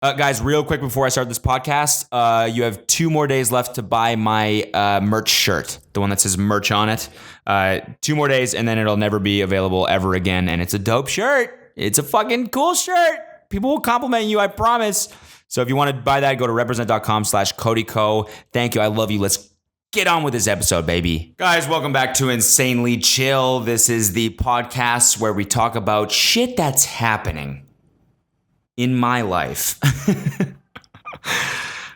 Guys, real quick before I start this podcast, you have 2 more days left to buy my merch shirt, the one that says merch on it. 2 more days, and then it'll never be available ever again. And it's a dope shirt. It's a fucking cool shirt. People will compliment you, I promise. So if you want to buy that, go to represent.com/CodyCo. Thank you. I love you. Let's get on with this episode, baby. Guys, welcome back to Insanely Chill. This is the podcast where we talk about shit that's happening in my life.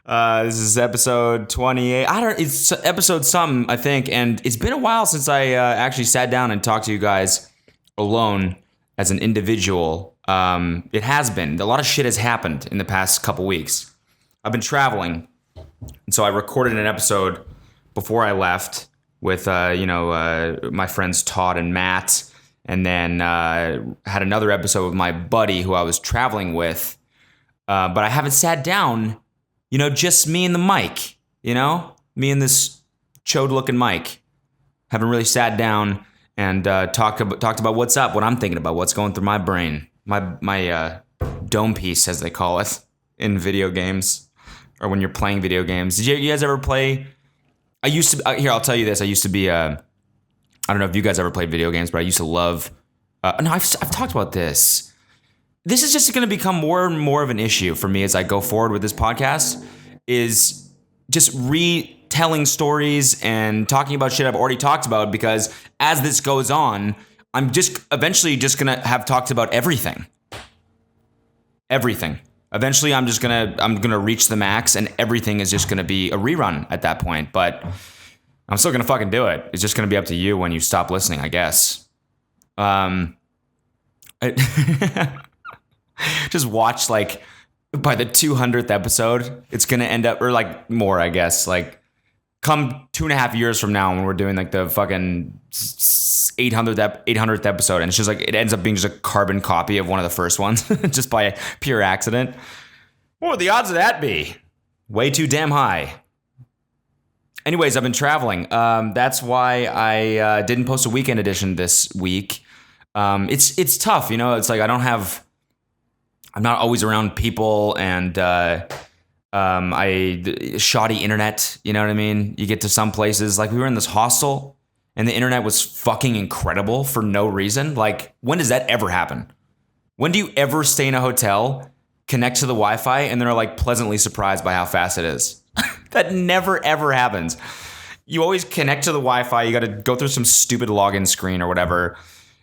This is episode 28. It's episode something, I think. And it's been a while since I actually sat down and talked to you guys alone as an individual. It has been. A lot of shit has happened in the past couple weeks. I've been traveling. And so I recorded an episode before I left with, my friends Todd and Matt. And then had another episode with my buddy who I was traveling with. But I haven't sat down, just me and the mic, me and this chode-looking mic. Haven't really sat down and talked about what's up, what I'm thinking about, what's going through my brain. My dome piece, as they call it, in video games. Or when you're playing video games. Did you guys ever play? I'll tell you this. I used to be I don't know if you guys ever played video games, but I used to love. I've talked about this. This is just going to become more and more of an issue for me as I go forward with this podcast. Is just retelling stories and talking about shit I've already talked about, because as this goes on, I'm just eventually just going to have talked about everything. Everything. Eventually, I'm gonna reach the max, and everything is just gonna be a rerun at that point. But I'm still gonna fucking do it. It's just gonna be up to you when you stop listening, I guess. Just watch, like, by the 200th episode, it's gonna end up, or like more, I guess. Like, come 2.5 years from now when we're doing like the fucking 800th episode, and it's just like it ends up being just a carbon copy of one of the first ones, just by pure accident. What would the odds of that be? Way too damn high. Anyways, I've been traveling. That's why I didn't post a weekend edition this week. It's tough, It's like I'm not always around people, and shoddy internet. You know what I mean? You get to some places, like we were in this hostel, and the internet was fucking incredible for no reason. Like, when does that ever happen? When do you ever stay in a hotel, connect to the Wi-Fi, and they're like pleasantly surprised by how fast it is? That never ever happens. You always connect to the Wi-Fi. You got to go through some stupid login screen or whatever,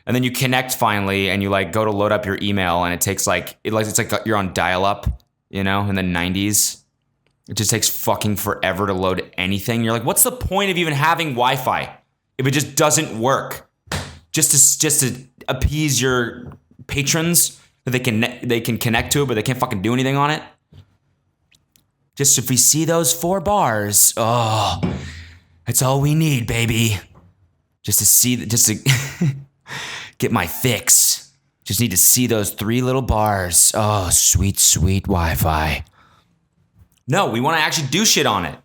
and then you connect finally, and you like go to load up your email, and it takes it's like you're on dial-up, in the 90s. It just takes fucking forever to load anything. You're like, what's the point of even having Wi-Fi if it just doesn't work? Just to appease your patrons that they can connect to it, but they can't fucking do anything on it. Just if we see those 4 bars, that's all we need, baby. Just to get my fix. Just need to see those 3 little bars. Oh, sweet, sweet Wi-Fi. No, we want to actually do shit on it.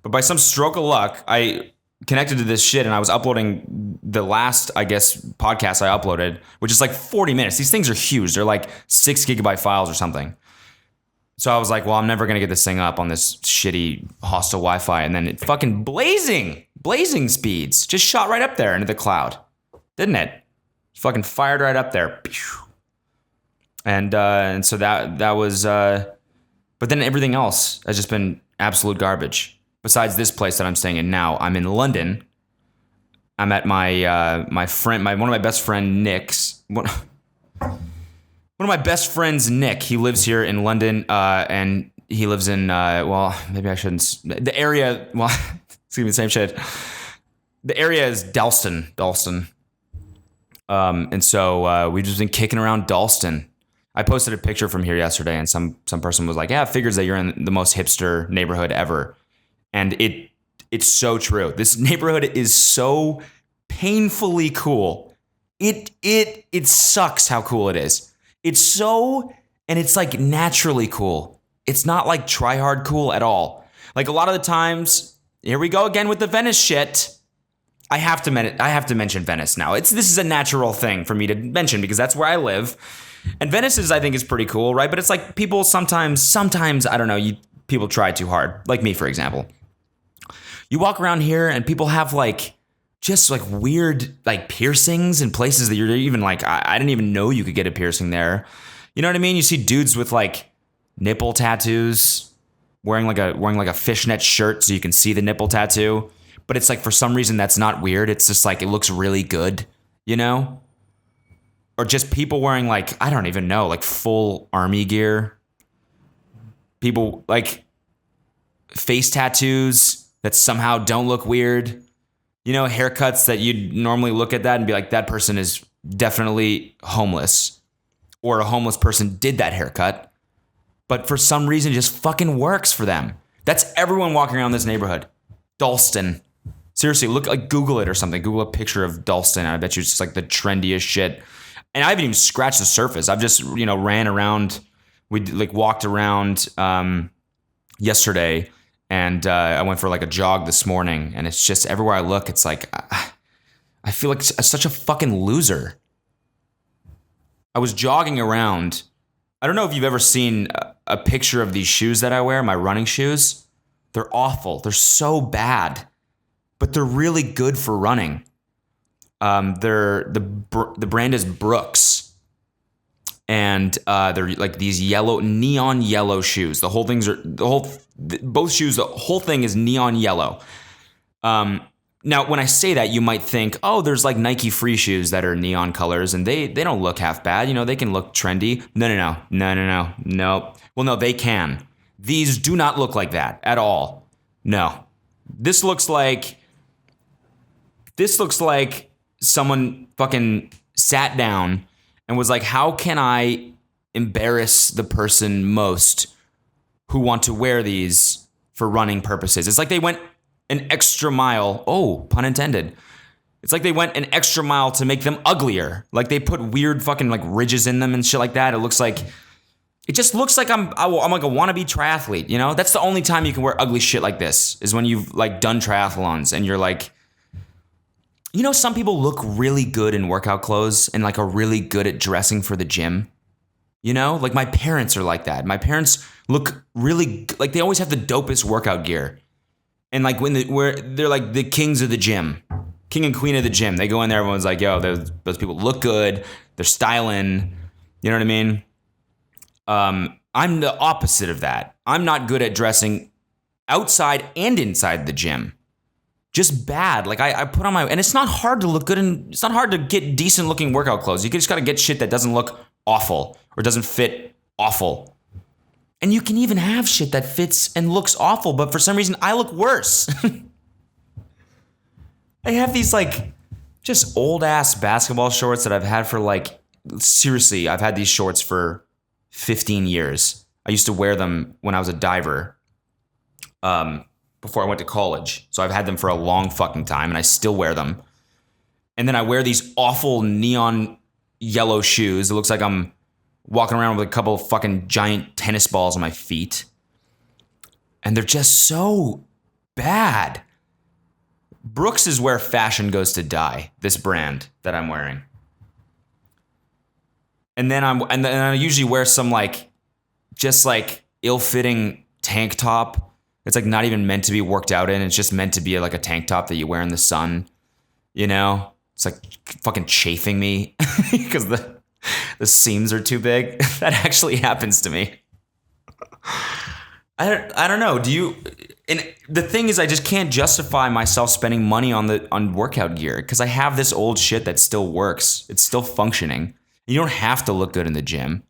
But by some stroke of luck, I connected to this shit, and I was uploading the last, I guess, podcast I uploaded, which is like 40 minutes. These things are huge. They're like 6 gigabyte files or something. So I was like, well, I'm never going to get this thing up on this shitty hostile Wi-Fi. And then it fucking blazing speeds just shot right up there into the cloud. Didn't it? Fucking fired right up there. And so that was, but then everything else has just been absolute garbage. Besides this place that I'm staying in now, I'm in London. I'm at one of my best friend Nick's. One of my best friends, Nick. He lives here in London, and he lives in maybe I shouldn't. The area, it's gonna be the same shit. The area is Dalston. And so we've just been kicking around Dalston. I posted a picture from here yesterday, and some person was like, "Yeah, it figures that you're in the most hipster neighborhood ever." And it's so true. This neighborhood is so painfully cool. It sucks how cool it is. It's like naturally cool. It's not like try hard cool at all. Like a lot of the times, here we go again with the Venice shit. I have to mention Venice now. This is a natural thing for me to mention because that's where I live. And Venice is, I think, is pretty cool, right? But it's like people sometimes, I don't know, people try too hard. Like me, for example. You walk around here and people have like just like weird like piercings in places that you're even like, I didn't even know you could get a piercing there. You know what I mean? You see dudes with like nipple tattoos wearing like a fishnet shirt so you can see the nipple tattoo. But it's like for some reason that's not weird. It's just like it looks really good, you know? Or just people wearing like, I don't even know, like full army gear. People like face tattoos that somehow don't look weird. You know, haircuts that you'd normally look at that and be like, that person is definitely homeless. Or a homeless person did that haircut. But for some reason, it just fucking works for them. That's everyone walking around this neighborhood. Dalston. Seriously, Google it or something. Google a picture of Dalston. I bet you it's just like the trendiest shit. And I haven't even scratched the surface. I've just, ran around. We like walked around yesterday, and I went for like a jog this morning. And it's just everywhere I look, it's like I feel like such a fucking loser. I was jogging around. I don't know if you've ever seen a picture of these shoes that I wear, my running shoes. They're awful. They're so bad, but they're really good for running. The brand is Brooks, and they're like these neon yellow shoes. Both shoes. The whole thing is neon yellow. Now, when I say that, you might think, oh, there's like Nike free shoes that are neon colors, and they don't look half bad. They can look trendy. No. Well, no, they can. These do not look like that at all. No, this looks like someone fucking sat down and was like, how can I embarrass the person most who want to wear these for running purposes? It's like they went an extra mile. Oh, pun intended. It's like they went an extra mile to make them uglier. Like they put weird fucking like ridges in them and shit like that. It just looks like I'm like a wannabe triathlete, That's the only time you can wear ugly shit like this is when you've like done triathlons and you're like, some people look really good in workout clothes and like are really good at dressing for the gym. Like my parents are like that. My parents look really like they always have the dopest workout gear. And like they're like the kings of the gym, king and queen of the gym. They go in there, everyone's like, yo, those people look good. They're styling. You know what I mean? I'm the opposite of that. I'm not good at dressing outside and inside the gym. Just bad. Like I put on and it's not hard to look good and it's not hard to get decent looking workout clothes. You just got to get shit that doesn't look awful or doesn't fit awful. And you can even have shit that fits and looks awful, but for some reason I look worse. I have these like just old ass basketball shorts that I've had for like, seriously, I've had these shorts for 15 years. I used to wear them when I was a diver. Before I went to college. So I've had them for a long fucking time and I still wear them. And then I wear these awful neon yellow shoes. It looks like I'm walking around with a couple of fucking giant tennis balls on my feet. And they're just so bad. Brooks is where fashion goes to die, this brand that I'm wearing. And then I usually wear some like just like ill-fitting tank top. It's like not even meant to be worked out in. It's just meant to be like a tank top that you wear in the sun. It's like fucking chafing me because the seams are too big. That actually happens to me. I don't know. And the thing is, I just can't justify myself spending money on workout gear because I have this old shit that still works. It's still functioning. You don't have to look good in the gym.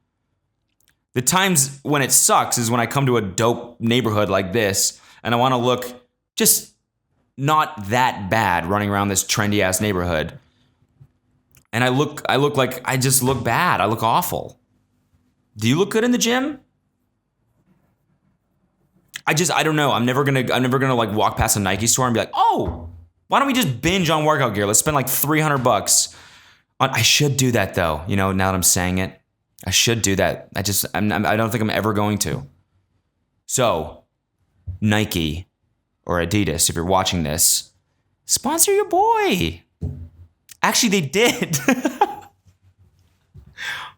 The times when it sucks is when I come to a dope neighborhood like this and I want to look just not that bad running around this trendy ass neighborhood. And I look like I just look bad. I look awful. Do you look good in the gym? I don't know. I'm never gonna like walk past a Nike store and be like, oh, why don't we just binge on workout gear? Let's spend like $300. I should do that though. Now that I'm saying it. I should do that. I don't think I'm ever going to. So, Nike or Adidas, if you're watching this, sponsor your boy. Actually, they did.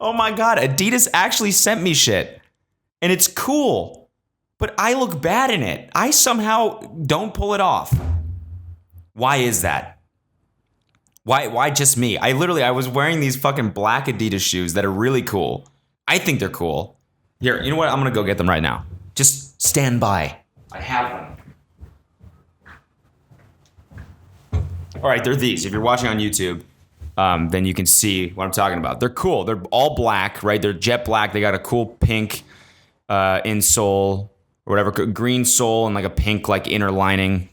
Oh my God, Adidas actually sent me shit. And it's cool. But I look bad in it. I somehow don't pull it off. Why is that? Why just me? I was wearing these fucking black Adidas shoes that are really cool. I think they're cool. Here, you know what? I'm going to go get them right now. Just stand by. I have them. All right, they're these. If you're watching on YouTube, then you can see what I'm talking about. They're cool. They're all black, right? They're jet black. They got a cool pink insole or whatever, green sole and like a pink like inner lining.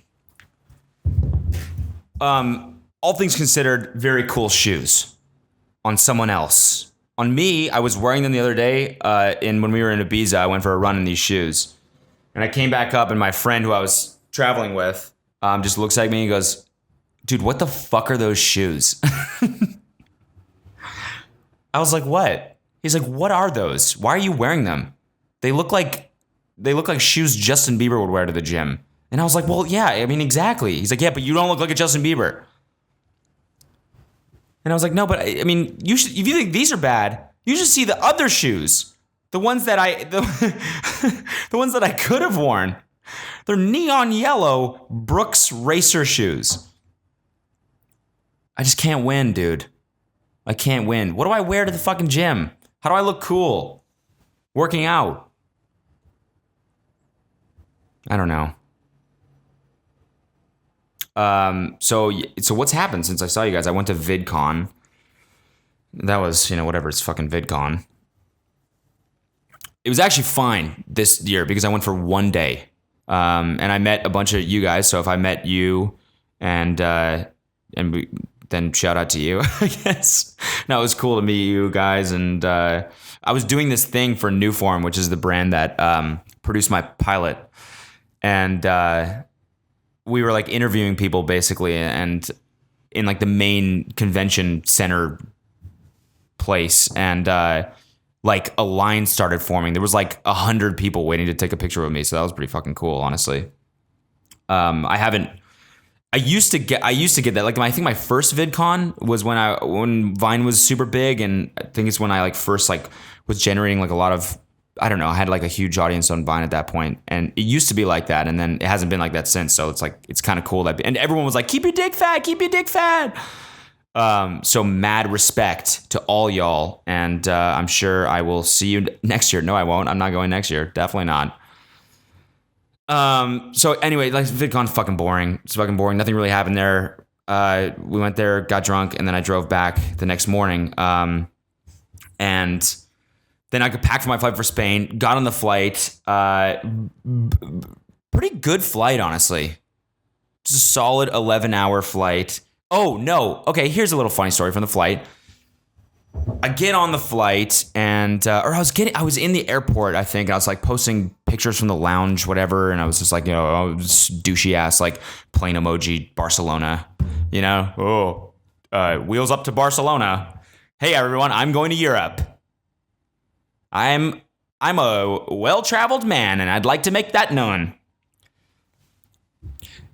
All things considered, very cool shoes on someone else. On me, I was wearing them the other day when we were in Ibiza. I went for a run in these shoes. And I came back up and my friend who I was traveling with just looks at me and goes, dude, what the fuck are those shoes? I was like, what? He's like, what are those? Why are you wearing them? They look like shoes Justin Bieber would wear to the gym. And I was like, well, yeah, I mean, exactly. He's like, yeah, but you don't look like a Justin Bieber. And I was like, no, but I mean, if you think these are bad, you should see the other shoes. The ones that the ones that I could have worn. They're neon yellow Brooks Racer shoes. I just can't win, dude. I can't win. What do I wear to the fucking gym? How do I look cool? Working out. I don't know. So what's happened since I saw you guys? I went to VidCon. That was, whatever, it's fucking VidCon. It was actually fine this year because I went for one day. And I met a bunch of you guys. So if I met you and then shout out to you, I guess. No, it was cool to meet you guys. And I was doing this thing for Newform, which is the brand that produced my pilot. And we were like interviewing people basically, and in like the main convention center place, and like a line started forming. There was like 100 people waiting to take a picture with me, so that was pretty fucking cool, honestly. I used to get that. Like I think my first VidCon was when Vine was super big, and I think it's when I like first like was generating like a lot of, I don't know, I had like a huge audience on Vine at that point, and it used to be like that, and then it hasn't been like that since. So it's like it's kind of cool that, and everyone was like, "Keep your dick fat, keep your dick fat." So mad respect to all y'all, and I'm sure I will see you next year. No, I won't. I'm not going next year. Definitely not. So anyway, like VidCon's fucking boring. It's fucking boring. Nothing really happened there. We went there, got drunk, and then I drove back the next morning. And then I packed for my flight for Spain, got on the flight. Pretty good flight, honestly. Just a solid 11-hour flight. Oh, no. Okay, here's a little funny story from the flight. I get on the flight and, I was in the airport, I think. And I was like posting pictures from the lounge, whatever. And I was just like, douchey ass, like plane emoji, Barcelona, wheels up to Barcelona. Hey, everyone, I'm going to Europe. I'm a well-traveled man, and I'd like to make that known.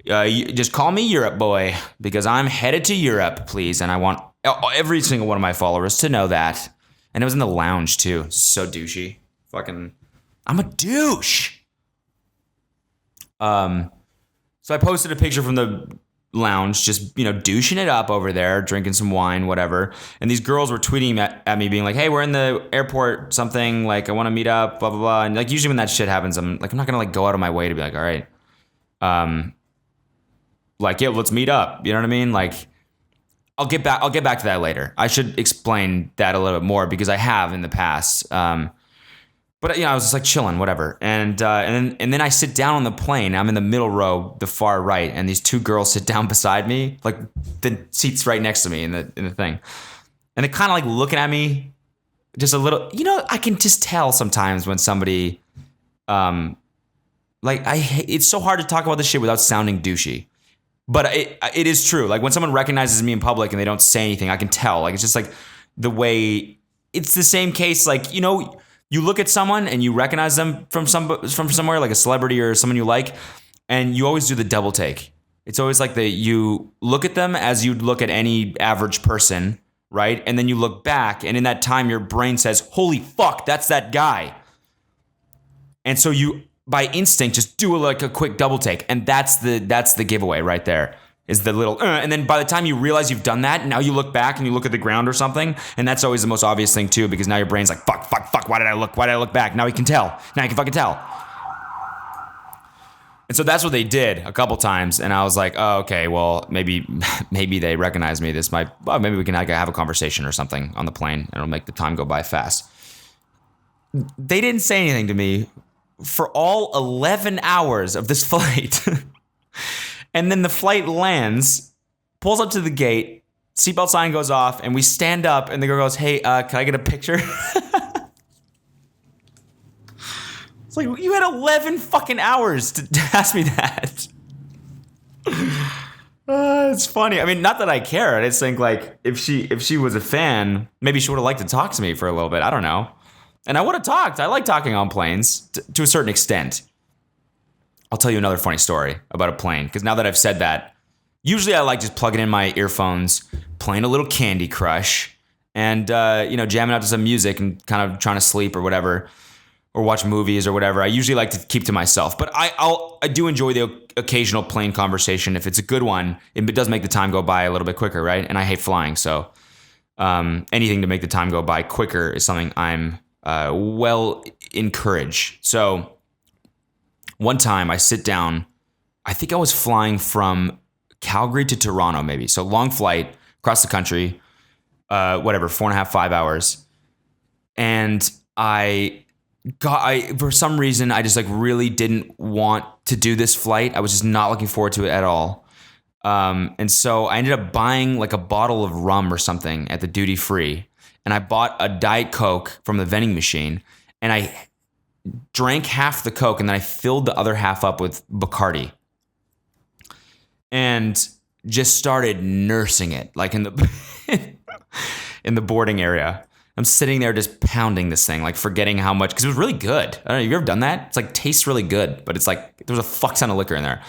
You just call me Europe boy, because I'm headed to Europe, please, and I want every single one of my followers to know that. And it was in the lounge too. So douchey. Fucking, I'm a douche. So I posted a picture from the lounge, just douching it up over there, drinking some wine, whatever. And these girls were tweeting at me, being like, "Hey, we're in the airport, something, like I want to meet up, blah blah blah." And like usually when that shit happens, I'm not gonna like go out of my way to be like, all right, like, yeah, let's meet up. You know what I mean? Like, I'll get back to that later. I should explain that a little bit more because I have in the past. But I was just like chilling, whatever. And then I sit down on the plane. I'm in the middle row, the far right, and these two girls sit down beside me, like the seats right next to me in the thing. And they're kind of like looking at me, just a little. I can just tell sometimes when somebody, it's so hard to talk about this shit without sounding douchey. But it is true. Like when someone recognizes me in public and they don't say anything, I can tell. Like it's just like the way. It's the same case. Like you look at someone and you recognize them from somewhere, like a celebrity or someone you like, and you always do the double take. It's always like you look at them as you'd look at any average person, right? And then you look back, and in that time, your brain says, holy fuck, that's that guy. And so you, by instinct, just do like a quick double take. And that's the giveaway right there, is the little, and then by the time you realize you've done that, now you look back and you look at the ground or something. And that's always the most obvious thing too, because now your brain's like, fuck, why did I look back? Now he can tell. Now he can fucking tell. And so that's what they did a couple times. And I was like, oh, okay, well, maybe they recognize me. Maybe we can have a conversation or something on the plane, and it'll make the time go by fast. They didn't say anything to me for all 11 hours of this flight. And then the flight lands, pulls up to the gate, seatbelt sign goes off, and we stand up, and the girl goes, hey, can I get a picture? It's like, you had 11 fucking hours to ask me that. It's funny. I mean, not that I care. I just think, like, if she was a fan, maybe she would have liked to talk to me for a little bit. I don't know. And I would have talked. I like talking on planes to a certain extent. I'll tell you another funny story about a plane, because now that I've said that, usually I like just plugging in my earphones, playing a little Candy Crush, and jamming out to some music and kind of trying to sleep or whatever, or watch movies or whatever. I usually like to keep to myself, but I do enjoy the occasional plane conversation. If it's a good one, it does make the time go by a little bit quicker, right? And I hate flying, so anything to make the time go by quicker is something I'm well encouraged. So one time I sit down, I think I was flying from Calgary to Toronto maybe. So long flight across the country, 4.5, 5 hours. And for some reason, I just like really didn't want to do this flight. I was just not looking forward to it at all. And so I ended up buying like a bottle of rum or something at the duty free. And I bought a Diet Coke from the vending machine, and I drank half the Coke, and then I filled the other half up with Bacardi and just started nursing it like in the in the boarding area. I'm sitting there just pounding this thing, like forgetting how much, because it was really good. I don't know, have you ever done that? It's like tastes really good, but it's like there's a fuck ton of liquor in there.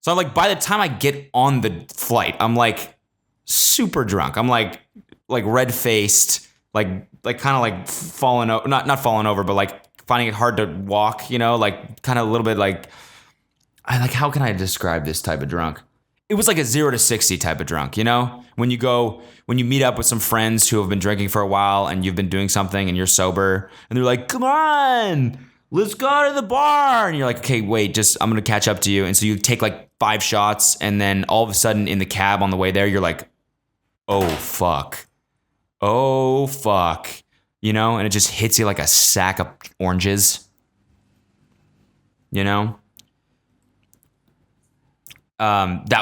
So I'm like, by the time I get on the flight, I'm like super drunk. I'm like red faced, like kind of like falling over, not falling over, but like finding it hard to walk, like kind of a little bit like, how can I describe this type of drunk? It was like a 0 to 60 type of drunk, when you meet up with some friends who have been drinking for a while and you've been doing something and you're sober and they're like, come on, let's go to the bar. And you're like, okay, wait, I'm going to catch up to you. And so you take like 5 shots, and then all of a sudden in the cab on the way there, you're like, oh, fuck. And it just hits you like a sack of oranges, That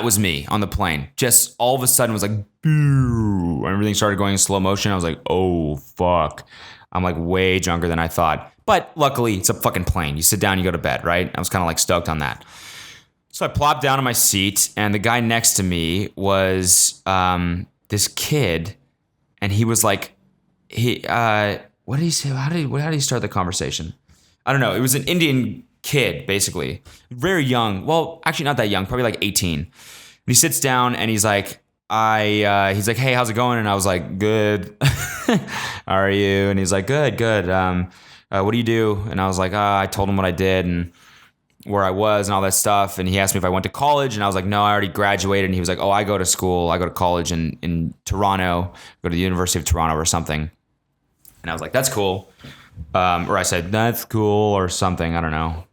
was me on the plane. Just all of a sudden was like, boo, everything started going in slow motion. I was like, oh, fuck. I'm like way drunker than I thought. But luckily, it's a fucking plane. You sit down, you go to bed, right? I was kind of like stoked on that. So I plopped down on my seat, and the guy next to me was this kid, and he was like, what did he say? How did he start the conversation? I don't know. It was an Indian kid, basically. Very young. Well, actually not that young, probably like 18. And he sits down and he's like, he's like, hey, how's it going? And I was like, good. How are you? And he's like, good. What do you do? And I was like, I told him what I did and where I was and all that stuff. And he asked me if I went to college, and I was like, no, I already graduated. And he was like, oh, I go to college in Toronto, go to the University of Toronto or something. And I was like, that's cool. Or I said, that's cool or something. I don't know.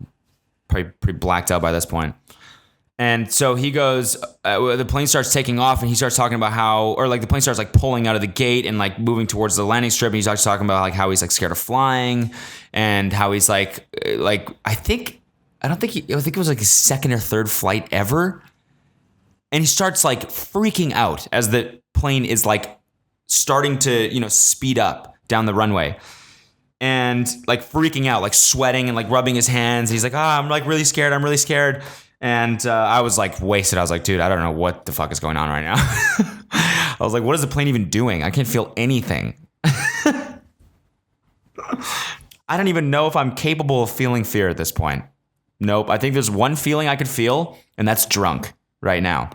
Probably pretty blacked out by this point. And so he goes, the plane starts taking off, and he starts talking about the plane starts like pulling out of the gate and like moving towards the landing strip. And he starts talking about like how he's like scared of flying, and how he's like I think it was like his second or third flight ever. And he starts like freaking out as the plane is like starting to, speed up down the runway. And like freaking out, like sweating and like rubbing his hands. He's like, I'm like really scared. And I was like wasted. I was like, dude, I don't know what the fuck is going on right now. I was like, what is the plane even doing? I can't feel anything. I don't even know if I'm capable of feeling fear at this point. Nope. I think there's one feeling I could feel, and that's drunk right now.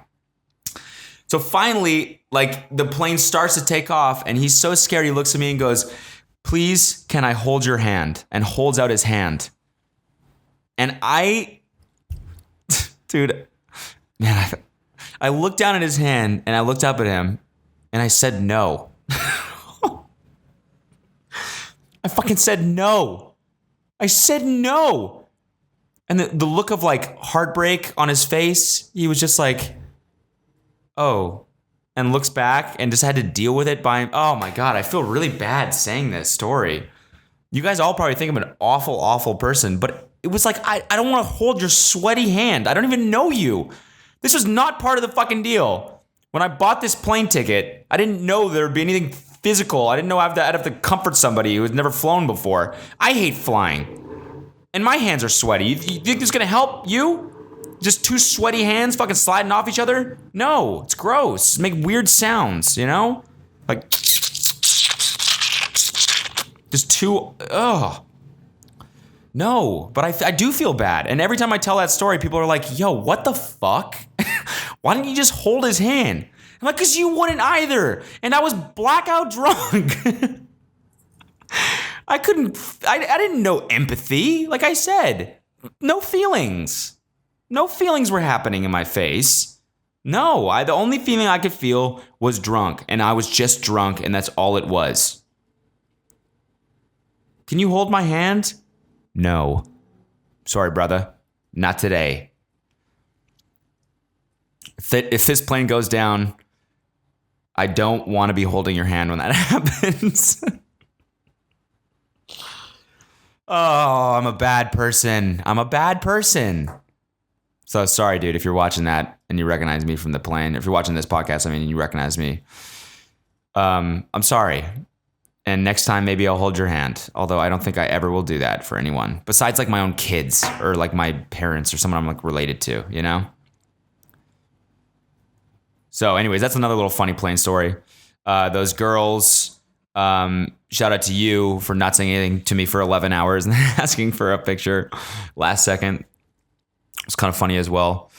So finally, like the plane starts to take off and he's so scared. He looks at me and goes, "Please, can I hold your hand?" And holds out his hand. And dude, man, I looked down at his hand and I looked up at him and I said no. I fucking said no. I said no. And the look of like heartbreak on his face, he was just like, oh, and looks back and just had to deal with it by him. Oh my God, I feel really bad saying this story. You guys all probably think I'm an awful, awful person, but it was like, I don't want to hold your sweaty hand. I don't even know you. This was not part of the fucking deal. When I bought this plane ticket, I didn't know there would be anything physical. I didn't know I'd have to comfort somebody who had never flown before. I hate flying. And my hands are sweaty. You think it's going to help you? Just two sweaty hands fucking sliding off each other? No, it's gross. Make weird sounds, you know? Like, just two, ugh. No, but I do feel bad. And every time I tell that story, people are like, yo, what the fuck? Why didn't you just hold his hand? I'm like, because you wouldn't either. And I was blackout drunk. I didn't know empathy. Like I said, no feelings. No feelings were happening in my face. No, the only feeling I could feel was drunk. And I was just drunk, and that's all it was. Can you hold my hand? No. Sorry, brother. Not today. If this plane goes down, I don't want to be holding your hand when that happens. Oh, I'm a bad person. I'm a bad person. So sorry, dude, if you're watching that and you recognize me from the plane. If you're watching this podcast, I mean, you recognize me. I'm sorry. And next time, maybe I'll hold your hand. Although I don't think I ever will do that for anyone. Besides like my own kids or like my parents or someone I'm like related to, you know? So anyways, that's another little funny plane story. Those girls, shout out to you for not saying anything to me for 11 hours and asking for a picture last second. It's kind of funny as well.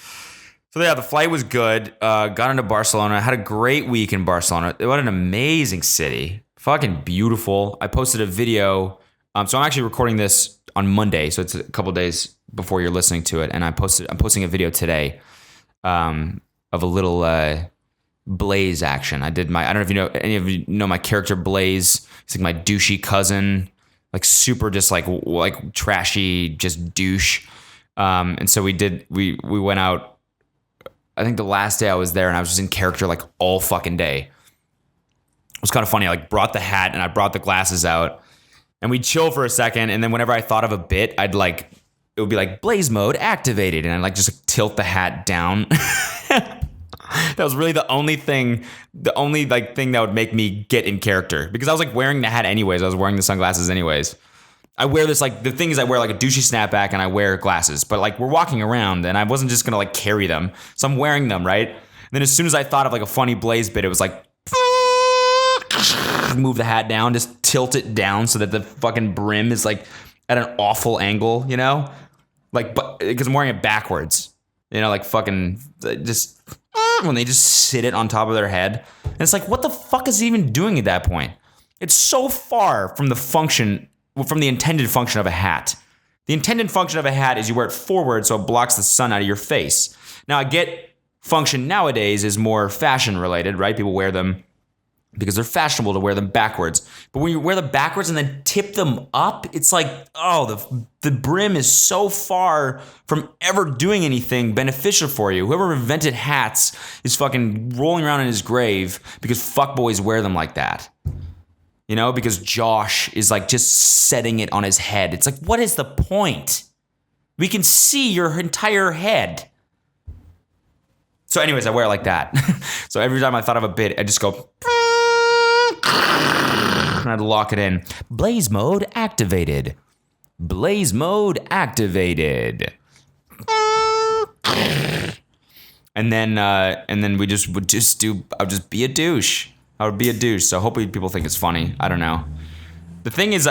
So yeah, the flight was good. Got into Barcelona. Had a great week in Barcelona. What an amazing city. Fucking beautiful. I posted a video. So I'm actually recording this on Monday. So it's a couple days before you're listening to it. And I'm posting a video today of a little Blaze action. I don't know if any of you know my character Blaze. He's like my douchey cousin. Like super just like trashy, just douche. And so we went out. I think the last day I was there and I was just in character like all fucking day. It was kind of funny. I like brought the hat and I brought the glasses out and we'd chill for a second. And then whenever I thought of a bit, it would be like Blaze mode activated. And I'd like just tilt the hat down. That was really the only thing that would make me get in character because I was like wearing the hat anyways. I was wearing the sunglasses anyways. I wear this the thing is I wear like a douchey snapback and I wear glasses, but like we're walking around and I wasn't just going to like carry them. So I'm wearing them, right? And then as soon as I thought of like a funny Blaze bit, it was like, move the hat down, just tilt it down so that the fucking brim is like at an awful angle, you know? Like, but because I'm wearing it backwards, you know, like fucking just when they just sit it on top of their head. And it's like, what the fuck is he even doing at that point? It's so far from the intended function of a hat. The intended function of a hat is you wear it forward so it blocks the sun out of your face. Now, I get function nowadays is more fashion related, right? People wear them because they're fashionable to wear them backwards. But when you wear them backwards and then tip them up, it's like, oh, the brim is so far from ever doing anything beneficial for you. Whoever invented hats is fucking rolling around in his grave because fuckboys wear them like that. You know, because Josh is like just setting it on his head. It's like, what is the point? We can see your entire head. So anyways, I wear it like that. So every time I thought of a bit, I just go, and I'd lock it in. Blaze mode activated. Blaze mode activated. And then we just would just do, I would just be a douche. I would be a douche. So hopefully people think it's funny. I don't know. The thing is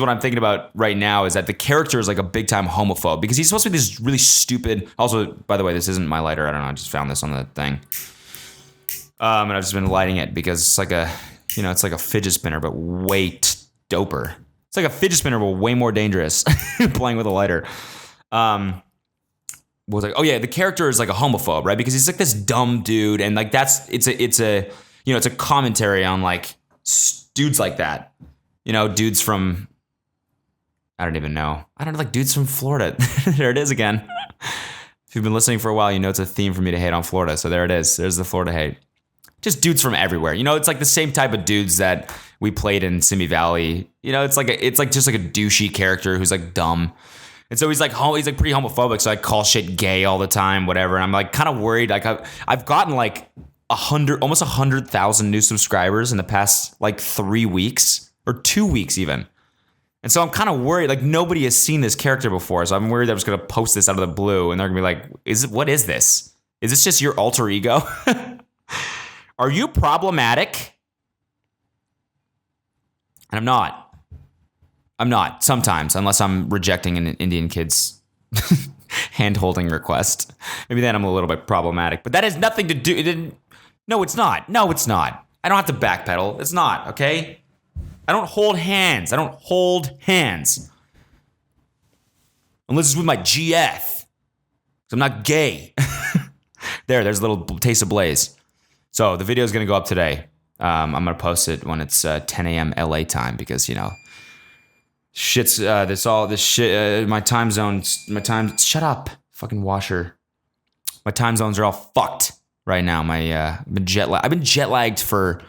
what I'm thinking about right now is that the character is like a big time homophobe because he's supposed to be this really stupid. Also, by the way, this isn't my lighter. I don't know. I just found this on the thing. And I've just been lighting it because it's like a, it's like a fidget spinner, but way doper. It's like a fidget spinner, but way more dangerous playing with a lighter. Was like, oh yeah, the character is like a homophobe, right? Because he's like this dumb dude, and like it's a commentary on like dudes like that, dudes from, I don't even know, like dudes from Florida. There it is again. If you've been listening for a while, it's a theme for me to hate on Florida. So there it is. There's the Florida hate. Just dudes from everywhere. It's like the same type of dudes that we played in Simi Valley. It's like just like a douchey character who's like dumb. And so he's like pretty homophobic. So I call shit gay all the time, whatever. And I'm like kind of worried. Like I've gotten like almost 100,000 new subscribers in the past like 3 weeks or 2 weeks even. And so I'm kind of worried. Like nobody has seen this character before. So I'm worried I'm just going to post this out of the blue. And they're going to be like, what is this? Is this just your alter ego? Are you problematic? And I'm not. Sometimes, unless I'm rejecting an Indian kid's hand-holding request. Maybe then I'm a little bit problematic. But that has nothing to do... No, it's not. I don't have to backpedal. It's not, okay? I don't hold hands. Unless it's with my GF. 'Cause I'm not gay. There's a little taste of Blaze. So the video is going to go up today. I'm going to post it when it's 10 a.m. LA time because, shit's this shit. My time zones, shut up, fucking washer. My time zones are all fucked right now. I've been jet lagged for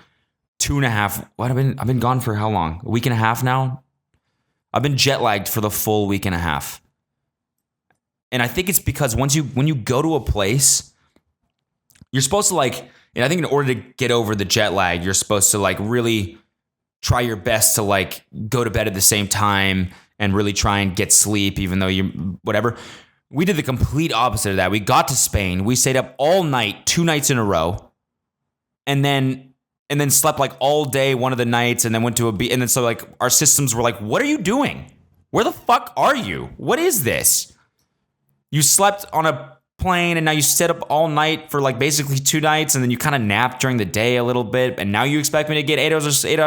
2.5. I've been gone for how long? A week and a half now. I've been jet lagged for the full week and a half. And I think it's because when you go to a place, you're supposed to like, and I think in order to get over the jet lag, you're supposed to like really try your best to like go to bed at the same time and really try and get sleep, even though whatever. We did the complete opposite of that. We got to Spain. We stayed up all night, 2 nights in a row, and then slept like all day one of the nights, and then went to a beach. And then so like our systems were like, "What are you doing? Where the fuck are you? What is this? You slept on a plane and now you stayed up all night for like basically 2 nights, and then you kind of napped during the day a little bit, and now you expect me to get 8 hours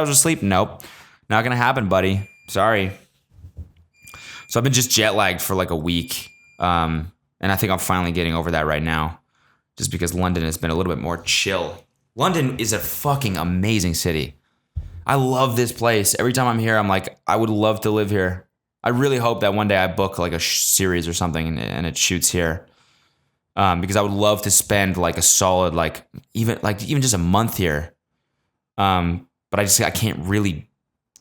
of sleep? Nope, not gonna happen, buddy. Sorry." So I've been just jet lagged for like a week, and I think I'm finally getting over that right now, just because London has been a little bit more chill. London is a fucking amazing city. I love this place. Every time I'm here, I'm like, I would love to live here. I really hope that one day I book like a series or something and it shoots here. Because I would love to spend like a solid, even just a month here. But I can't really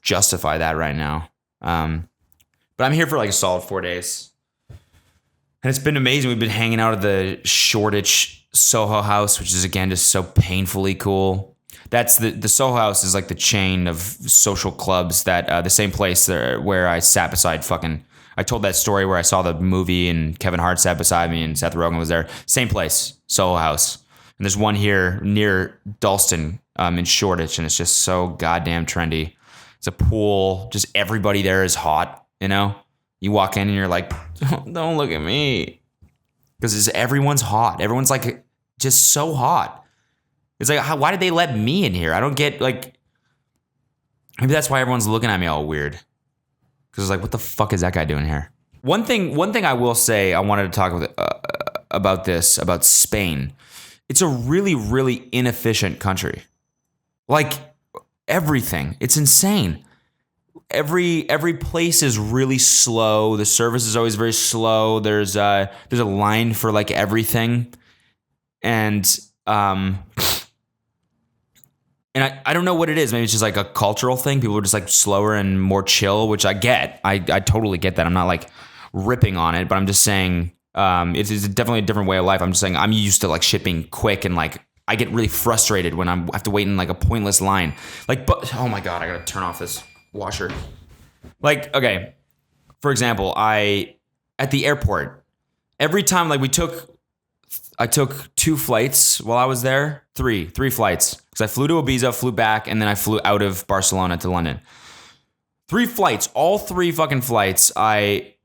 justify that right now. But I'm here for like a solid 4 days. And it's been amazing. We've been hanging out at the Shoreditch Soho House, which is again just so painfully cool. That's the Soho House is like the chain of social clubs that the same place where I sat beside I told that story where I saw the movie and Kevin Hart sat beside me and Seth Rogen was there. Same place, Soho House. And there's one here near Dalston in Shoreditch, and it's just so goddamn trendy. It's a pool. Just everybody there is hot, You walk in and you're like, don't look at me. Because everyone's hot. Everyone's like just so hot. It's like, why did they let me in here? I don't get maybe that's why everyone's looking at me all weird. Because it's like, what the fuck is that guy doing here? One thing I will say, I wanted to talk about Spain. It's a really, really inefficient country. Like everything, it's insane. Every place is really slow. The service is always very slow. There's a line for like everything, and I don't know what it is. Maybe it's just like a cultural thing. People are just like slower and more chill, which I get. I totally get that. I'm not like ripping on it, but I'm just saying it's definitely a different way of life. I'm just saying I'm used to like shit being quick, and like I get really frustrated when I have to wait in like a pointless line. But oh my God, I gotta turn off this washer. Like, okay, for example, at the airport, every time I took 2 flights while I was there, three flights. Because I flew to Ibiza, flew back, and then I flew out of Barcelona to London. 3 flights, all 3 fucking flights. Like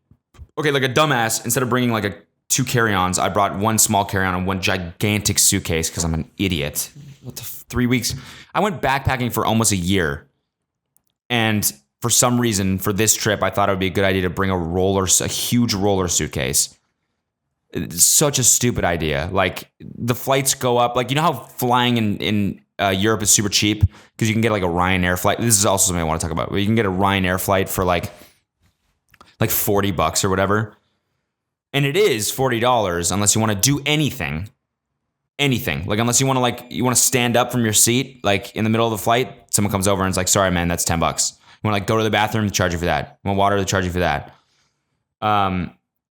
a dumbass, instead of bringing like a 2 carry-ons. I brought 1 small carry-on and 1 gigantic suitcase because I'm an idiot. 3 weeks. I went backpacking for almost a year. And for some reason, for this trip, I thought it would be a good idea to bring a huge roller suitcase. It's such a stupid idea. Like, the flights go up. Like, you know how flying in Europe is super cheap? Because you can get like a Ryanair flight. This is also something I want to talk about. You can get a Ryanair flight for like $40 or whatever. And it is $40 unless you want to do anything. Anything. Like, unless you want to stand up from your seat, like in the middle of the flight, someone comes over and it's like, sorry, man, that's $10. You want to like go to the bathroom, they charge you for that. You want water, they charge you for that.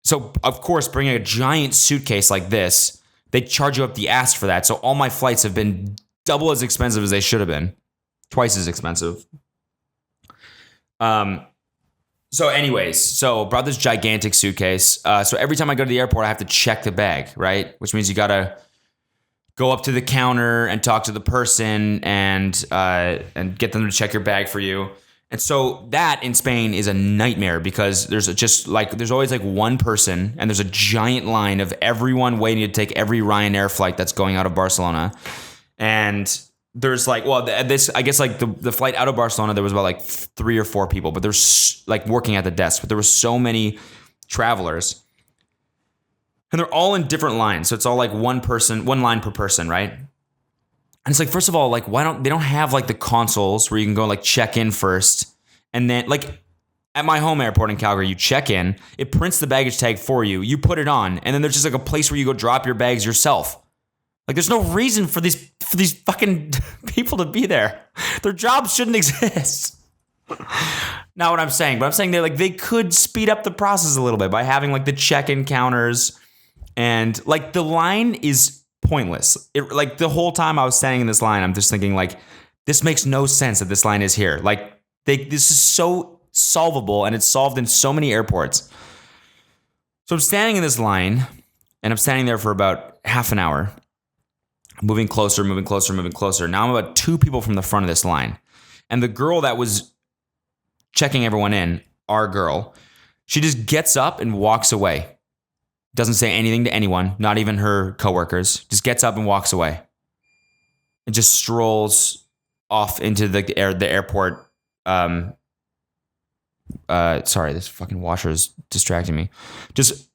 So of course, bringing a giant suitcase like this, they charge you up the ass for that. So all my flights have been double as expensive as they should have been. Twice as expensive. So anyways, brought this gigantic suitcase. So every time I go to the airport, I have to check the bag, right? Which means you gotta go up to the counter and talk to the person and get them to check your bag for you. And so that in Spain is a nightmare because there's always like one person and there's a giant line of everyone waiting to take every Ryanair flight that's going out of Barcelona. And there's like, well, this, I guess like the flight out of Barcelona, there was about like 3 or 4 people, but there's like working at the desk, but there were so many travelers and they're all in different lines. So it's all like one line per person, right? And it's like, first of all, like, they don't have like the consoles where you can go like check in first. And then like at my home airport in Calgary, you check in, it prints the baggage tag for you, you put it on, and then there's just like a place where you go drop your bags yourself. Like, there's no reason for these fucking people to be there. Their jobs shouldn't exist. Not what I'm saying, but I'm saying they could speed up the process a little bit by having like the check-in counters, and like the line is pointless. Like the whole time I was standing in this line, I'm just thinking like, this makes no sense that this line is here. Like this is so solvable, and it's solved in so many airports. So I'm standing in this line, and I'm standing there for about half an hour, moving closer. Now I'm about 2 people from the front of this line, and the girl that was checking everyone in, our girl, she just gets up and walks away. Doesn't say anything to anyone, not even her coworkers. Just gets up and walks away. And just strolls off into the airport. Sorry, this fucking washer is distracting me. Just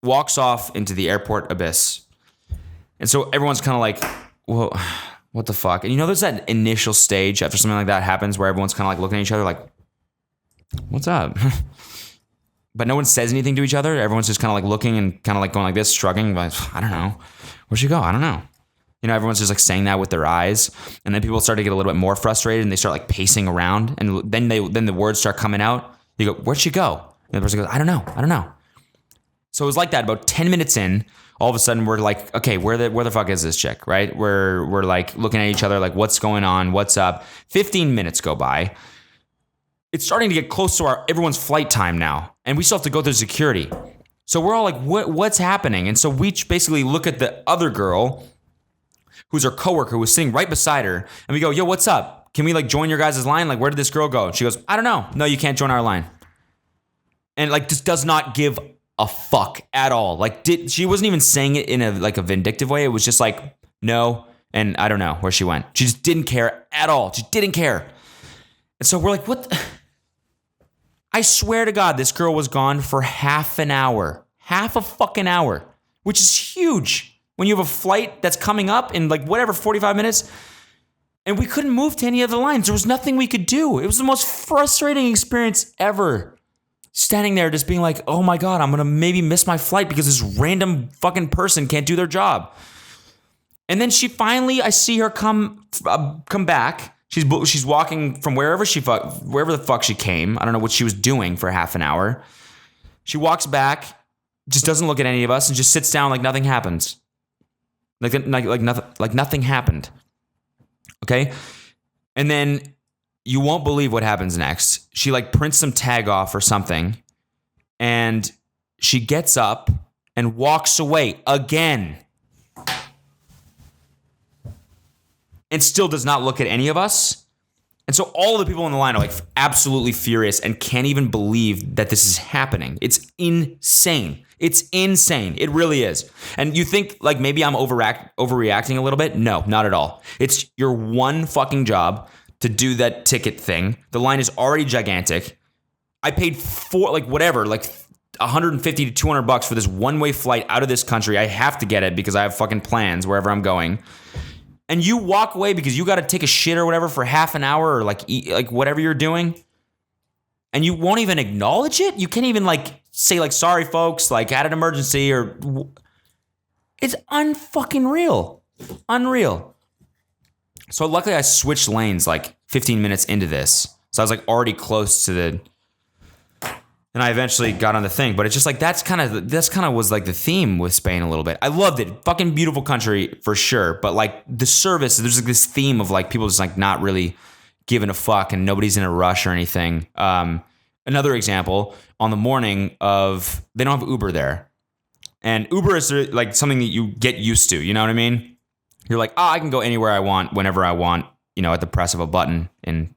walks off into the airport abyss. And so everyone's kind of like, whoa, what the fuck? And there's that initial stage after something like that happens where everyone's kind of like looking at each other like, what's up? But no one says anything to each other. Everyone's just kind of like looking and kind of like going like this, shrugging. Like, I don't know. Where'd she go? I don't know. Everyone's just like saying that with their eyes. And then people start to get a little bit more frustrated and they start like pacing around. And then the words start coming out. You go, where'd she go? And the person goes, I don't know. So it was like that. About 10 minutes in, all of a sudden we're like, okay, where the fuck is this chick, right? We're like looking at each other like, what's going on? What's up? 15 minutes go by. It's starting to get close to everyone's flight time now, and we still have to go through security. So we're all like, what's happening? And so we basically look at the other girl, who's her coworker, who's sitting right beside her, and we go, yo, what's up? Can we like join your guys' line? Like, where did this girl go? And she goes, I don't know. No, you can't join our line. And like, just does not give a fuck at all. Like, she wasn't even saying it in a vindictive way. It was just like, no, and I don't know where she went. She just didn't care at all. She didn't care. And so we're like, what? I swear to God, this girl was gone for half an hour. Half a fucking hour. Which is huge. When you have a flight that's coming up in like 45 minutes. And we couldn't move to any other lines. There was nothing we could do. It was the most frustrating experience ever. Standing there just being like, oh my God, I'm going to maybe miss my flight because this random fucking person can't do their job. And then she finally, I see her come back. She's walking from wherever the fuck she came. I don't know what she was doing for half an hour. She walks back, just doesn't look at any of us, and just sits down like nothing happens. Like nothing happened. Okay? And then you won't believe what happens next. She like prints some tag off or something, and she gets up and walks away again. And still does not look at any of us. And so all the people in the line are like absolutely furious and can't even believe that this is happening. It's insane. It's insane. It really is. And you think like maybe I'm overreacting a little bit? No, not at all. It's your one fucking job to do that ticket thing. The line is already gigantic. I paid for like whatever, like $150 to $200 for this one-way flight out of this country. I have to get it because I have fucking plans wherever I'm going. And you walk away because you got to take a shit or whatever for half an hour or like eat, like whatever you're doing. And you won't even acknowledge it. You can't even like say like, sorry folks, like had an emergency or it's unfucking real. Unreal. So luckily I switched lanes like 15 minutes into this. So I was like already close to the, and I eventually got on the thing, but it's just like that's kind of was like the theme with Spain a little bit. I loved it, fucking beautiful country for sure. But like the service, there's like this theme of like people just like not really giving a fuck, and nobody's in a rush or anything. Another example on the morning of they don't have Uber there, and Uber is like something that you get used to. You know what I mean? You're like, I can go anywhere I want, whenever I want. You know, at the press of a button, in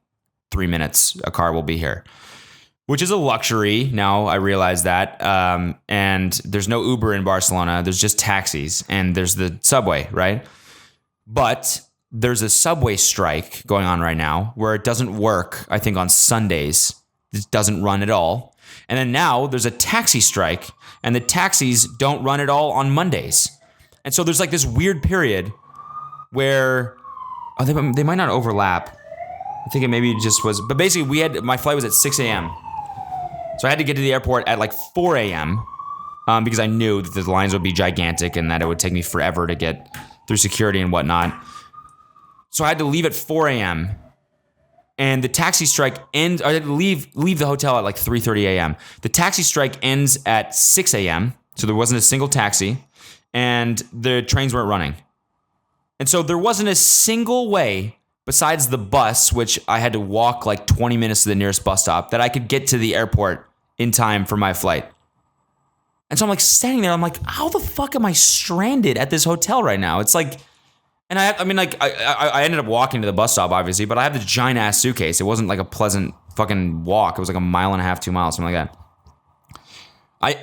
3 minutes, a car will be here. Which is a luxury. Now I realize that. And there's no Uber in Barcelona. There's just taxis. And there's the subway, right? But there's a subway strike going on right now where it doesn't work, I think, on Sundays. It doesn't run at all. And then now there's a taxi strike. And the taxis don't run at all on Mondays. And so there's like this weird period where they might not overlap. I think it maybe just was. But basically, my flight was at 6 a.m. So I had to get to the airport at like 4 a.m. Because I knew that the lines would be gigantic and that it would take me forever to get through security and whatnot. So I had to leave at 4 a.m. And the taxi strike ends. I had to leave the hotel at like 3:30 a.m. The taxi strike ends at 6 a.m. So there wasn't a single taxi, and the trains weren't running. And so there wasn't a single way besides the bus, which I had to walk like 20 minutes to the nearest bus stop, that I could get to the airport in time for my flight. And so I'm like standing there. I'm like, how the fuck am I stranded at this hotel right now? It's like, and I ended up walking to the bus stop, obviously, but I have this giant ass suitcase. It wasn't like a pleasant fucking walk. It was like a mile and a half, 2 miles, something like that.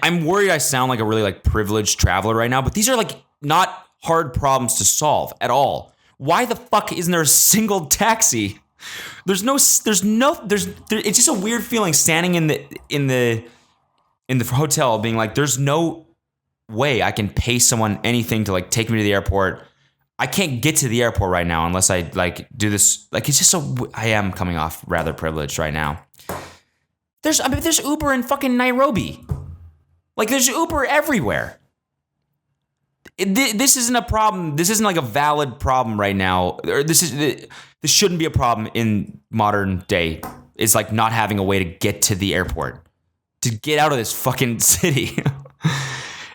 I'm worried I sound like a really like privileged traveler right now, but these are like not hard problems to solve at all. Why the fuck isn't there a single taxi? It's just a weird feeling standing in the hotel being like, there's no way I can pay someone anything to like take me to the airport. I can't get to the airport right now unless I like do this. Like it's just I am coming off rather privileged right now. There's Uber in fucking Nairobi. Like there's Uber everywhere. This isn't a problem. This isn't like a valid problem right now. Or this shouldn't be a problem in modern day. It's like not having a way to get to the airport, to get out of this fucking city.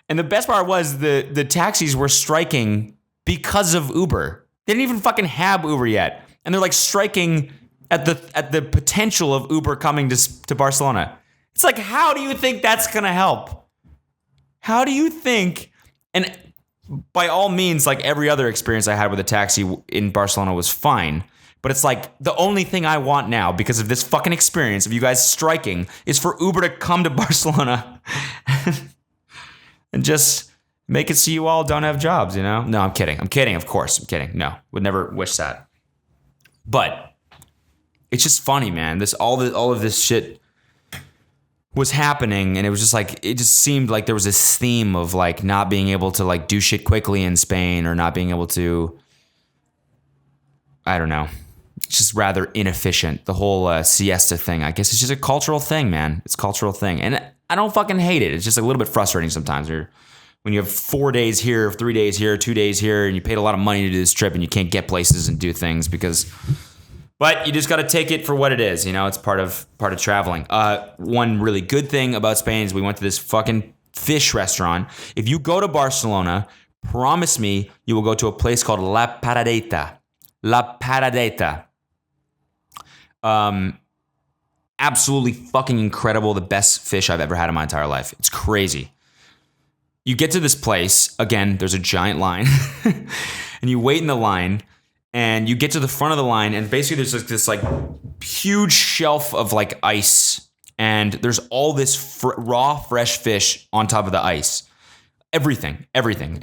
And the best part was the taxis were striking because of Uber. They didn't even fucking have Uber yet, and they're like striking at the potential of Uber coming to Barcelona. It's like, how do you think that's gonna help? How do you think? And by all means, like every other experience I had with a taxi in Barcelona was fine. But it's like the only thing I want now, because of this fucking experience of you guys striking, is for Uber to come to Barcelona and just make it so you all don't have jobs, you know? No, I'm kidding. Of course, I'm kidding. No, would never wish that. But it's just funny, man. All of this shit was happening, and it was just like, it just seemed like there was this theme of like not being able to like do shit quickly in Spain, or not being able to, I don't know, it's just rather inefficient. The whole siesta thing, I guess it's just a cultural thing, man. It's a cultural thing, and I don't fucking hate it. It's just a little bit frustrating sometimes when you have 4 days here, 3 days here, 2 days here, and you paid a lot of money to do this trip and you can't get places and do things but you just got to take it for what it is, you know. It's part of traveling. One really good thing about Spain is we went to this fucking fish restaurant. If you go to Barcelona, promise me you will go to a place called La Paradeta. La Paradeta. Absolutely fucking incredible. The best fish I've ever had in my entire life. It's crazy. You get to this place, again, there's a giant line, and you wait in the line. and you get to the front of the line, and basically there's this like huge shelf of like ice, and there's all this raw fresh fish on top of the ice. Everything.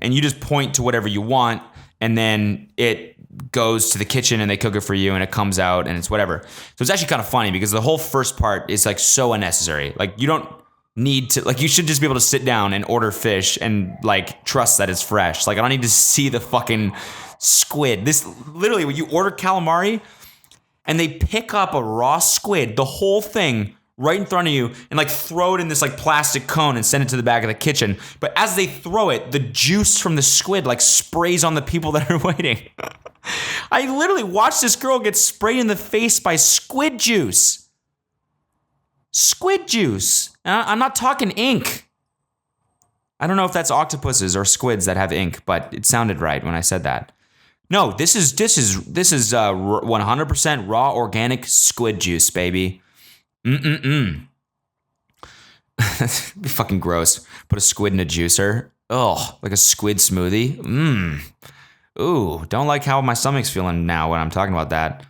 And you just point to whatever you want, and then it goes to the kitchen and they cook it for you and it comes out and it's whatever. So it's actually kind of funny because the whole first part is like so unnecessary. Like you don't need to, like you should just be able to sit down and order fish and like trust that it's fresh. Like I don't need to see the fucking squid. This literally when you order calamari and they pick up a raw squid, the whole thing right in front of you and like throw it in this like plastic cone and send it to the back of the kitchen. But as they throw it, the juice from the squid like sprays on the people that are waiting. I literally watched this girl get sprayed in the face by squid juice. Squid juice. I'm not talking ink. I don't know if that's octopuses or squids that have ink, but it sounded right when I said that. No, this is 100% raw organic squid juice, baby. It'd be fucking gross. Put a squid in a juicer. Oh, like a squid smoothie. Ooh, don't like how my stomach's feeling now when I'm talking about that.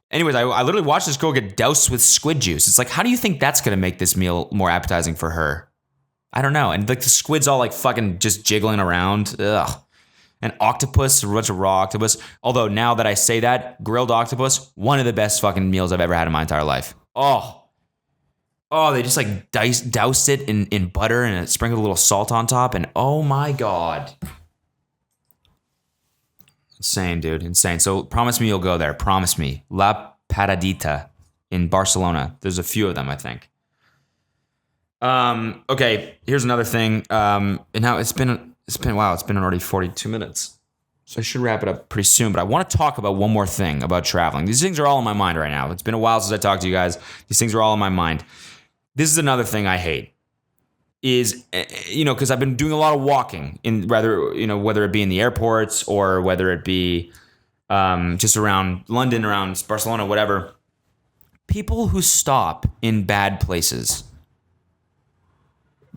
Anyways, I literally watched this girl get doused with squid juice. It's like, how do you think that's gonna make this meal more appetizing for her? I don't know. And like the squid's all like fucking just jiggling around. Ugh. An octopus, a bunch of raw octopus. Although now that I say that, grilled octopus, one of the best fucking meals I've ever had in my entire life. Oh, they just like doused it in butter and it sprinkled a little salt on top. And oh my God. Insane, dude. Insane. So promise me you'll go there. Promise me. La Paradita in Barcelona. There's a few of them, I think. Okay, here's another thing. And now it's been already 42 minutes. So I should wrap it up pretty soon, but I want to talk about one more thing about traveling. These things are all in my mind right now. It's been a while since I talked to you guys. These things are all in my mind. This is another thing I hate is, because I've been doing a lot of walking whether it be in the airports or whether it be just around London, around Barcelona, whatever. People who stop in bad places.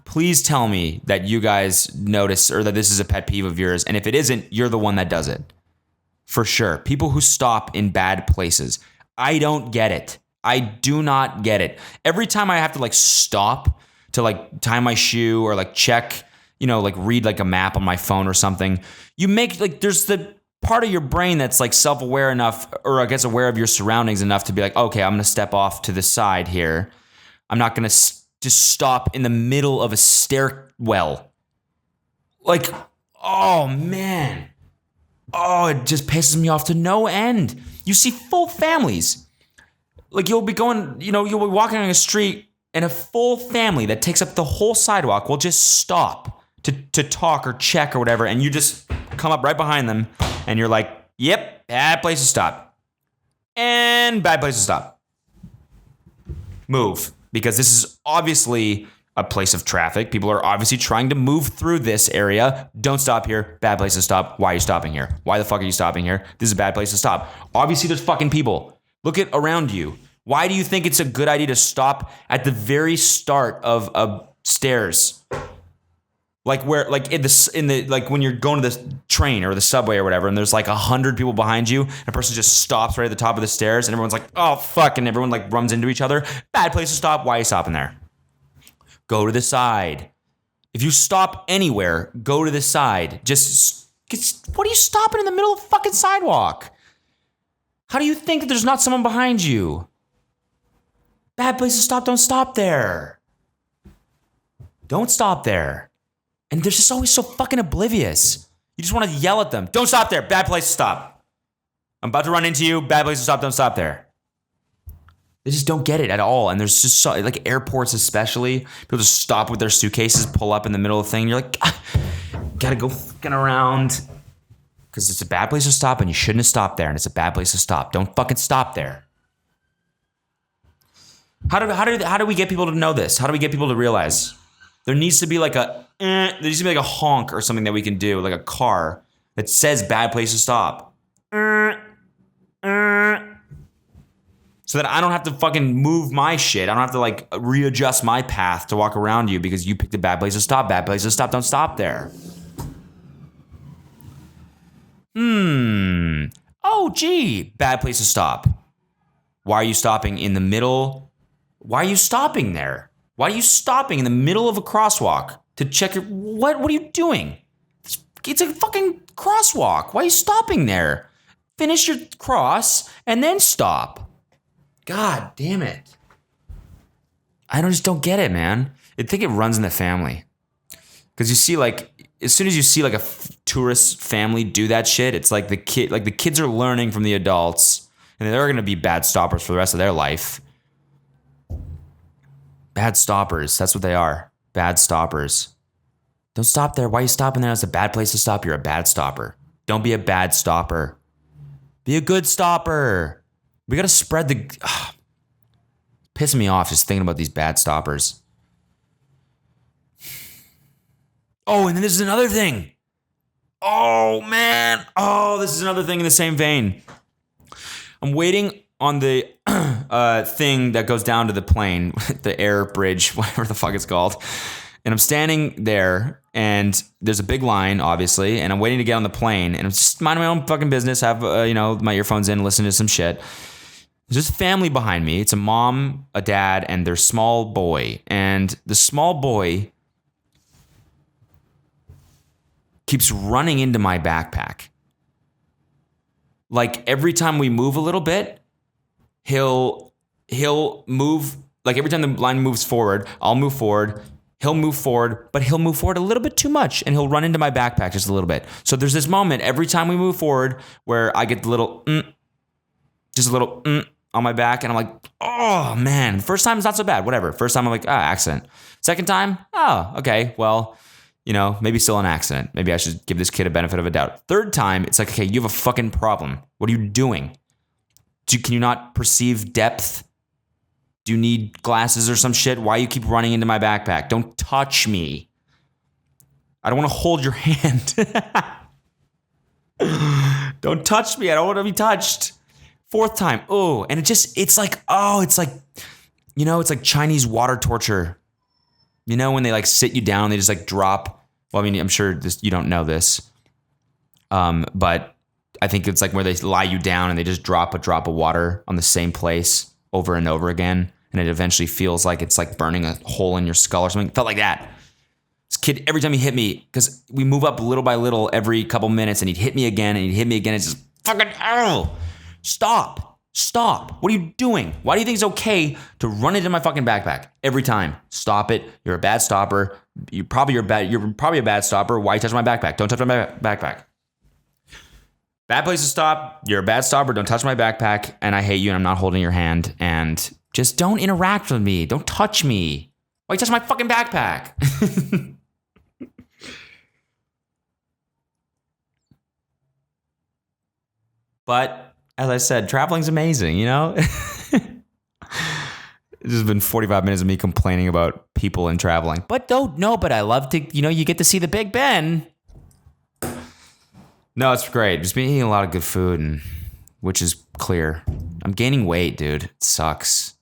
Please tell me that you guys notice or that this is a pet peeve of yours. And if it isn't, you're the one that does it. For sure. People who stop in bad places. I don't get it. I do not get it. Every time I have to like stop to like tie my shoe or like check, like read like a map on my phone or something, you make like there's the part of your brain that's like self-aware enough or I guess aware of your surroundings enough to be like, okay, I'm going to step off to the side here. I'm not going to just stop in the middle of a stairwell. Like, oh man. Oh, it just pisses me off to no end. You see full families. Like you'll be walking on a street and a full family that takes up the whole sidewalk will just stop to talk or check or whatever. And you just come up right behind them and you're like, yep, bad place to stop. And bad place to stop. Move. Because this is obviously a place of traffic. People are obviously trying to move through this area. Don't stop here. Bad place to stop. Why are you stopping here? Why the fuck are you stopping here? This is a bad place to stop. Obviously, there's fucking people. Look at around you. Why do you think it's a good idea to stop at the very start of stairs? Like where, like when you're going to the train or the subway or whatever, and there's like 100 people behind you, and a person just stops right at the top of the stairs, and everyone's like, "Oh fuck!" and everyone like runs into each other. Bad place to stop. Why are you stopping there? Go to the side. If you stop anywhere, go to the side. What are you stopping in the middle of the fucking sidewalk? How do you think that there's not someone behind you? Bad place to stop. Don't stop there. Don't stop there. And they're just always so fucking oblivious. You just want to yell at them. Don't stop there. Bad place to stop. I'm about to run into you. Bad place to stop. Don't stop there. They just don't get it at all. And there's just so, like airports especially. People just stop with their suitcases, pull up in the middle of the thing. You're like, gotta go fucking around. Because it's a bad place to stop and you shouldn't have stopped there. And it's a bad place to stop. Don't fucking stop there. How do we get people to know this? How do we get people to realize? There needs to be like a honk or something that we can do, like a car that says bad place to stop. So that I don't have to fucking move my shit. I don't have to like readjust my path to walk around you because you picked a bad place to stop. Bad place to stop. Don't stop there. oh, gee, bad place to stop. Why are you stopping in the middle? Why are you stopping there? Why are you stopping in the middle of a crosswalk to check your, what are you doing? It's a fucking crosswalk. Why are you stopping there? Finish your cross and then stop. God damn it. I just don't get it, man. I think it runs in the family. Because you see, like, as soon as you see like a tourist family do that shit, it's like the kids are learning from the adults, and they're gonna be bad stoppers for the rest of their life. Bad stoppers. That's what they are. Bad stoppers. Don't stop there. Why are you stopping there? It's a bad place to stop. You're a bad stopper. Don't be a bad stopper. Be a good stopper. We gotta spread the. Pissing me off just thinking about these bad stoppers. Oh, and then this is another thing. Oh, man. Oh, this is another thing in the same vein. I'm waiting on the thing that goes down to the plane, the air bridge, whatever the fuck it's called. And I'm standing there, and there's a big line, obviously, and I'm waiting to get on the plane, and I'm just minding my own fucking business, have, my earphones in, listen to some shit. There's this family behind me. It's a mom, a dad, and their small boy. And the small boy keeps running into my backpack. Like every time we move a little bit, he'll move. Like every time the line moves forward, I'll move forward. He'll move forward, but he'll move forward a little bit too much, and he'll run into my backpack just a little bit. So there's this moment every time we move forward where I get the little, just a little on my back, and I'm like, oh man. The first time it's not so bad, whatever. First time I'm like, accident. Second time, oh, okay, well, maybe still an accident. Maybe I should give this kid a benefit of a doubt. Third time, it's like, okay, you have a fucking problem. What are you doing? Can you not perceive depth? Do you need glasses or some shit? Why you keep running into my backpack? Don't touch me. I don't want to hold your hand. Don't touch me. I don't want to be touched. Fourth time, and it's like Chinese water torture. When they like sit you down, they just like drop. Well, I mean, I'm sure you don't know this, but I think it's like where they lie you down and they just drop a drop of water on the same place over and over again, and it eventually feels like it's like burning a hole in your skull or something. It felt like that. This kid, every time he hit me, because we move up little by little every couple minutes, and he'd hit me again, and he'd hit me again. It's just fucking Stop. What are you doing? Why do you think it's okay to run into my fucking backpack every time? Stop it. You're a bad stopper. You're probably a bad stopper. Why you touch my backpack? Don't touch my backpack. Bad place to stop. You're a bad stopper. Don't touch my backpack. And I hate you, and I'm not holding your hand. And just don't interact with me. Don't touch me. Why you touch my fucking backpack? But as I said, traveling's amazing, It's just been 45 minutes of me complaining about people and traveling. But I love to, you get to see the Big Ben. No, it's great. Just been eating a lot of good food, which is clear. I'm gaining weight, dude. It sucks.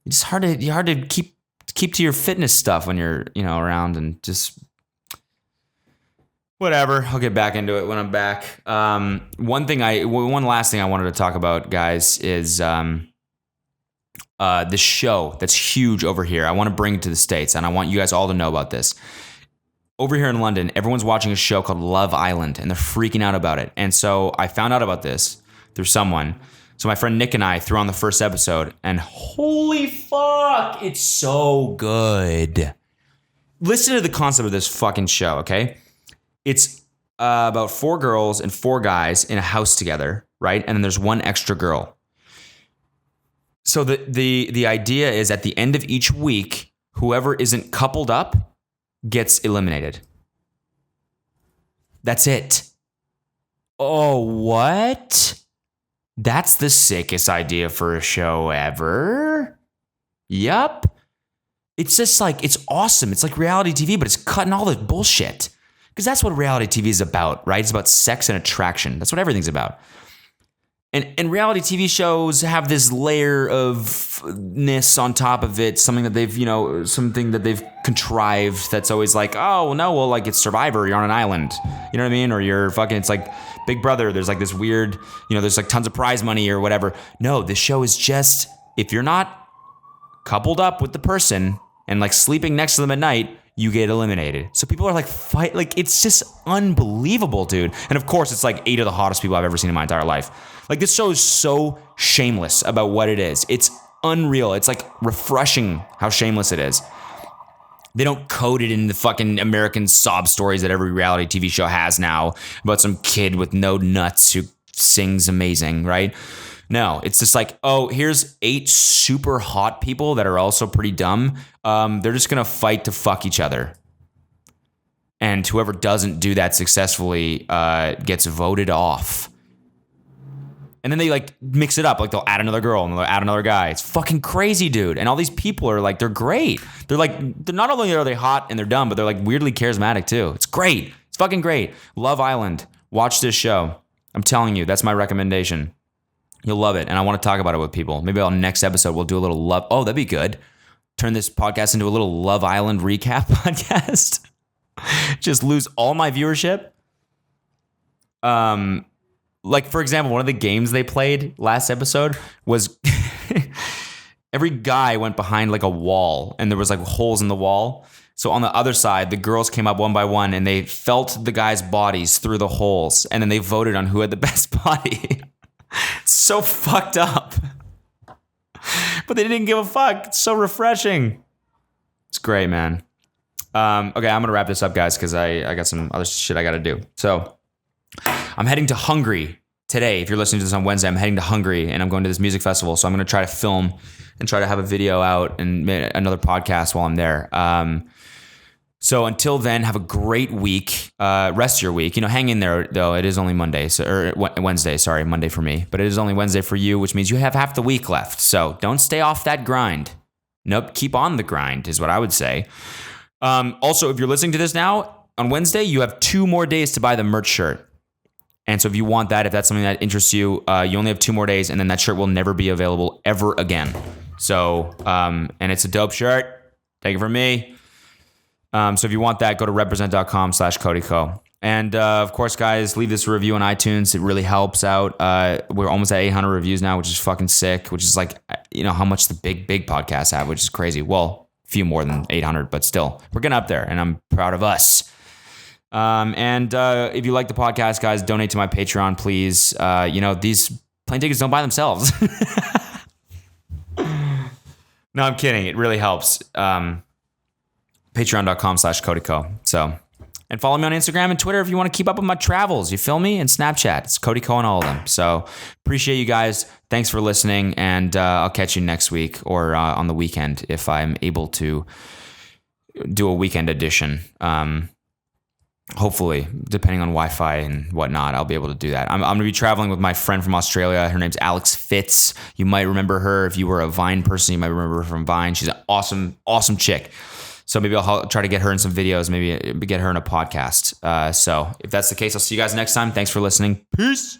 It's hard to keep to your fitness stuff when you're, around, and just whatever. I'll get back into it when I'm back. One last thing I wanted to talk about, guys, is the show that's huge over here. I want to bring it to the States, and I want you guys all to know about this. Over here in London, everyone's watching a show called Love Island, and they're freaking out about it. And so I found out about this through someone. So my friend Nick and I threw on the first episode, and holy fuck, it's so good. Listen to the concept of this fucking show, okay? It's about 4 girls and 4 guys in a house together, right? And then there's one extra girl. So the idea is at the end of each week, whoever isn't coupled up gets eliminated. That's it. Oh, what? That's the sickest idea for a show ever. Yup. It's just like, it's awesome. It's like reality TV, but it's cutting all the bullshit. Because that's what reality TV is about, right? It's about sex and attraction. That's what everything's about. And reality TV shows have this layer of ness on top of it, something that they've contrived that's always like, oh, no, well, like it's Survivor, you're on an island. You know what I mean? Or you're fucking, it's like Big Brother, there's like this weird, there's like tons of prize money or whatever. No, this show is just, if you're not coupled up with the person and like sleeping next to them at night, you get eliminated. So people are like fight, like it's just unbelievable, dude. And of course, it's like 8 of the hottest people I've ever seen in my entire life. Like this show is so shameless about what it is. It's unreal. It's like refreshing how shameless it is. They don't code it in the fucking American sob stories that every reality TV show has now about some kid with no nuts who sings amazing, right? No, it's just like, oh, here's 8 super hot people that are also pretty dumb. They're just going to fight to fuck each other. And whoever doesn't do that successfully gets voted off. And then they like mix it up. Like they'll add another girl and they'll add another guy. It's fucking crazy, dude. And all these people are like, they're great. They're not only are they hot and they're dumb, but they're like weirdly charismatic too. It's great. It's fucking great. Love Island. Watch this show. I'm telling you, that's my recommendation. You'll love it. And I want to talk about it with people. Maybe on next episode, we'll do a little love. Oh, that'd be good. Turn this podcast into a little Love Island recap podcast. Just lose all my viewership. Like, for example, one of the games they played last episode was every guy went behind like a wall and there was like holes in the wall. So on the other side, the girls came up one by one and they felt the guys' bodies through the holes. And then they voted on who had the best body. So fucked up. But they didn't give a fuck. It's so refreshing. It's great, man. Okay, I'm going to wrap this up, guys, because I got some other shit I got to do. So I'm heading to Hungary today. If you're listening to this on Wednesday, I'm heading to Hungary and I'm going to this music festival. So I'm going to try to film and try to have a video out and another podcast while I'm there. So until then, have a great week. Rest of your week. Hang in there, though. It is only Monday, Wednesday. Sorry, Monday for me. But it is only Wednesday for you, which means you have half the week left. So don't stay off that grind. Nope, keep on the grind is what I would say. Also, if you're listening to this now, on Wednesday, you have 2 more days to buy the merch shirt. And so if you want that, if that's something that interests you, you only have 2 more days, and then that shirt will never be available ever again. So, and it's a dope shirt. Take it from me. So if you want that, go to represent.com/CodyCo. And of course, guys, leave this review on iTunes. It really helps out. We're almost at 800 reviews now, which is fucking sick, which is like, how much the big podcasts have, which is crazy. Well, a few more than 800, but still, we're getting up there, and I'm proud of us. And if you like the podcast, guys, donate to my Patreon, please. These plane tickets don't buy themselves. No, I'm kidding. It really helps. Patreon.com/CodyCo. So, and follow me on Instagram and Twitter if you want to keep up with my travels. You feel me? And Snapchat. It's CodyCo on all of them. So appreciate you guys. Thanks for listening. And I'll catch you next week or on the weekend if I'm able to do a weekend edition. Hopefully, depending on Wi-Fi and whatnot, I'll be able to do that. I'm going to be traveling with my friend from Australia. Her name's Alex Fitz. You might remember her. If you were a Vine person, you might remember her from Vine. She's an awesome, awesome chick. So maybe I'll try to get her in some videos, maybe get her in a podcast. So if that's the case, I'll see you guys next time. Thanks for listening. Peace.